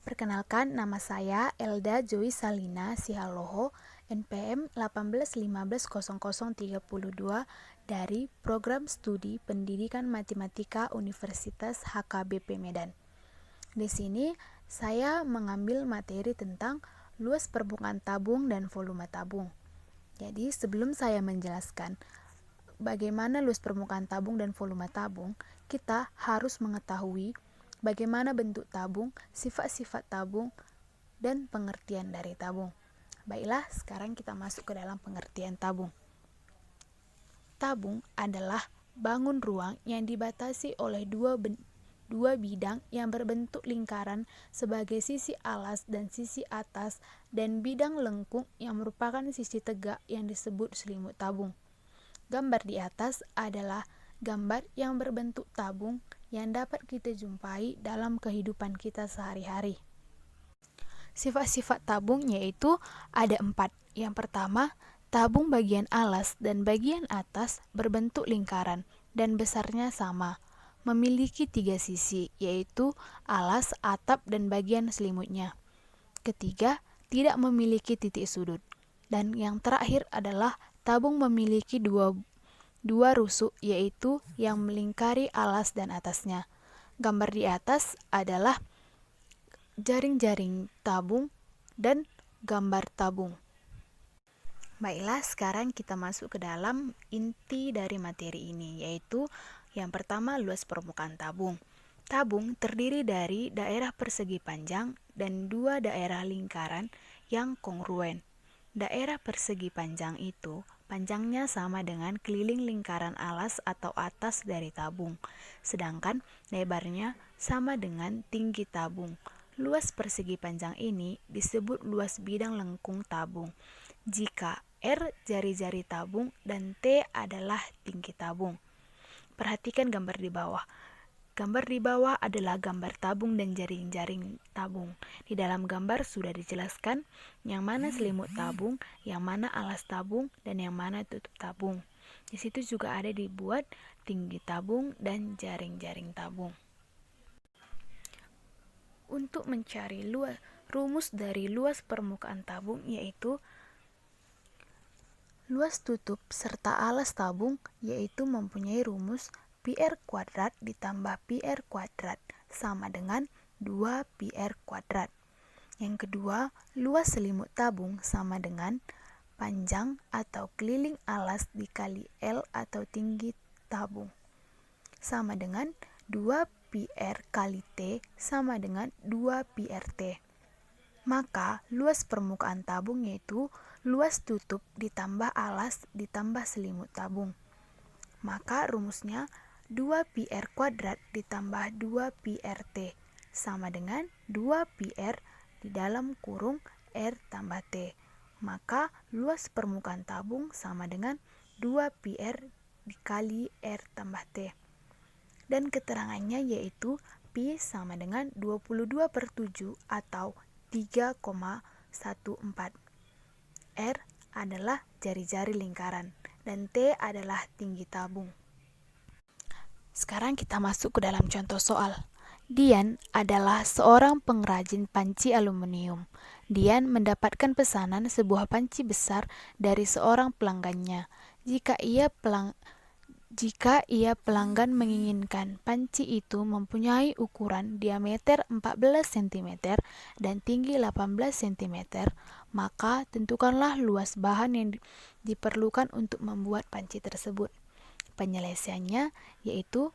Perkenalkan, nama saya Elda Joy Salina Sihaloho, NPM 18150032 dari Program Studi Pendidikan Matematika Universitas HKBP Medan. Di sini saya mengambil materi tentang luas permukaan tabung dan volume tabung. Jadi sebelum saya menjelaskan bagaimana luas permukaan tabung dan volume tabung, kita harus mengetahui bagaimana bentuk tabung, sifat-sifat tabung, dan pengertian dari tabung. Baiklah, sekarang kita masuk ke dalam pengertian tabung. Tabung adalah bangun ruang yang dibatasi oleh dua bidang yang berbentuk lingkaran sebagai sisi alas dan sisi atas, dan bidang lengkung yang merupakan sisi tegak yang disebut selimut tabung. Gambar di atas adalah gambar yang berbentuk tabung yang dapat kita jumpai dalam kehidupan kita sehari-hari. Sifat-sifat tabung yaitu ada 4. Yang pertama, tabung bagian alas dan bagian atas berbentuk lingkaran dan besarnya sama, memiliki 3 sisi, yaitu alas, atap, dan bagian selimutnya. Ketiga, tidak memiliki titik sudut. Dan yang terakhir adalah tabung memiliki dua rusuk, yaitu yang melingkari alas dan atasnya. Gambar di atas adalah jaring-jaring tabung dan gambar tabung. Baiklah, sekarang kita masuk ke dalam inti dari materi ini, yaitu yang pertama, luas permukaan tabung. Tabung terdiri dari daerah persegi panjang dan 2 daerah lingkaran yang kongruen. Daerah persegi panjang itu panjangnya sama dengan keliling lingkaran alas atau atas dari tabung, sedangkan lebarnya sama dengan tinggi tabung. Luas persegi panjang ini disebut luas bidang lengkung tabung, jika R jari-jari tabung dan T adalah tinggi tabung. Perhatikan gambar di bawah. Gambar di bawah adalah gambar tabung dan jaring-jaring tabung. Di dalam gambar sudah dijelaskan yang mana selimut tabung, yang mana alas tabung, dan yang mana tutup tabung. Di situ juga ada dibuat tinggi tabung dan jaring-jaring tabung. Untuk mencari rumus dari luas permukaan tabung, yaitu luas tutup serta alas tabung, yaitu mempunyai rumus PR kuadrat ditambah PR kuadrat sama dengan 2PR kuadrat. Yang kedua, luas selimut tabung sama dengan panjang atau keliling alas dikali L atau tinggi tabung sama dengan 2PR kali T sama dengan 2PRT. Maka luas permukaan tabung yaitu luas tutup ditambah alas ditambah selimut tabung. Maka rumusnya 2PR kuadrat ditambah 2PRT sama dengan 2PR di dalam kurung R tambah T. Maka luas permukaan tabung sama dengan 2PR dikali R tambah T. Dan keterangannya yaitu Pi sama dengan 22/7 atau 3,14. R adalah jari-jari lingkaran dan T adalah tinggi tabung. Sekarang kita masuk ke dalam contoh soal. Dian adalah seorang pengrajin panci aluminium. Dian mendapatkan pesanan sebuah panci besar dari seorang pelanggannya. Jika ia pelanggan menginginkan panci itu mempunyai ukuran diameter 14 cm dan tinggi 18 cm, maka tentukanlah luas bahan yang diperlukan untuk membuat panci tersebut. Penyelesaiannya yaitu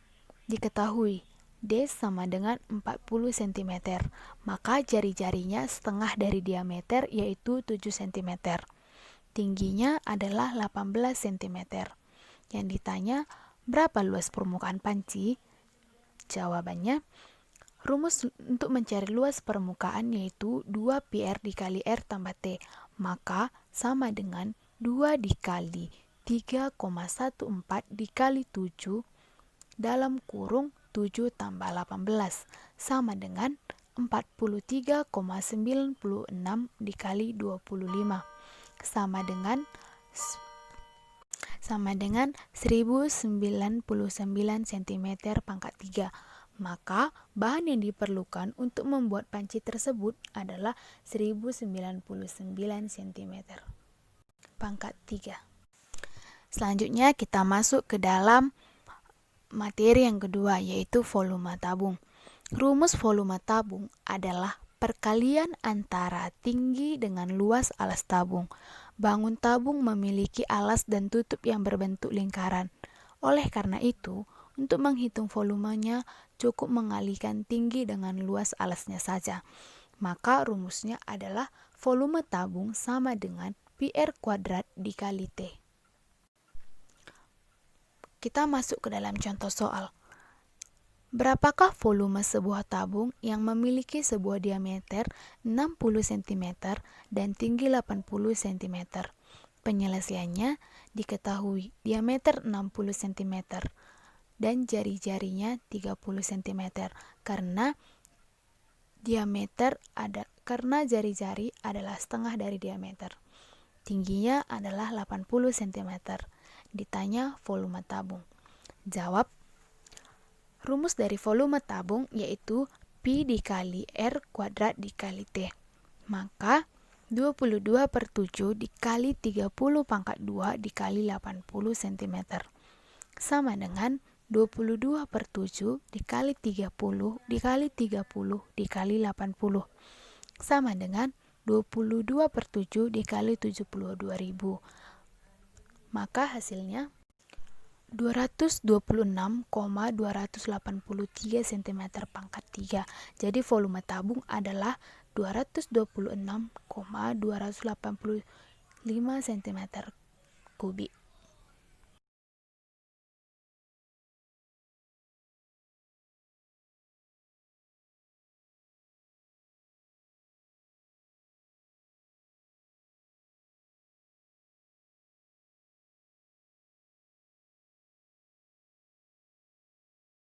diketahui D sama dengan 40 cm, maka jari-jarinya setengah dari diameter yaitu 7 cm. Tingginya adalah 18 cm. Yang ditanya, berapa luas permukaan panci? Jawabannya, rumus untuk mencari luas permukaan yaitu 2PR dikali R tambah T, maka sama dengan 2 dikali 3,14 dikali 7 dalam kurung 7 tambah 18 sama dengan 43,96 dikali 25 sama dengan 1099 cm pangkat 3. Maka bahan yang diperlukan untuk membuat panci tersebut adalah 1099 cm. Pangkat 3. Selanjutnya kita masuk ke dalam materi yang kedua, yaitu volume tabung. Rumus volume tabung adalah perkalian antara tinggi dengan luas alas tabung. Bangun tabung memiliki alas dan tutup yang berbentuk lingkaran. Oleh karena itu, untuk menghitung volumenya cukup mengalihkan tinggi dengan luas alasnya saja. Maka rumusnya adalah volume tabung sama dengan PR kuadrat dikali T. Kita masuk ke dalam contoh soal. Berapakah volume sebuah tabung yang memiliki sebuah diameter 60 cm dan tinggi 80 cm? Penyelesaiannya diketahui diameter 60 cm dan jari-jarinya 30 cm karena jari-jari adalah setengah dari diameter. Tingginya adalah 80 cm. Ditanya volume tabung. Jawab, rumus dari volume tabung yaitu Pi dikali R kuadrat dikali T. Maka 22/7 dikali 30 pangkat 2 dikali 80 cm. Sama dengan 22/7 dikali 30 dikali 30 dikali 80. Sama dengan 22/7 dikali 72.000. Maka hasilnya 226,283 cm pangkat 3. Jadi volume tabung adalah 226,285 cm kubik.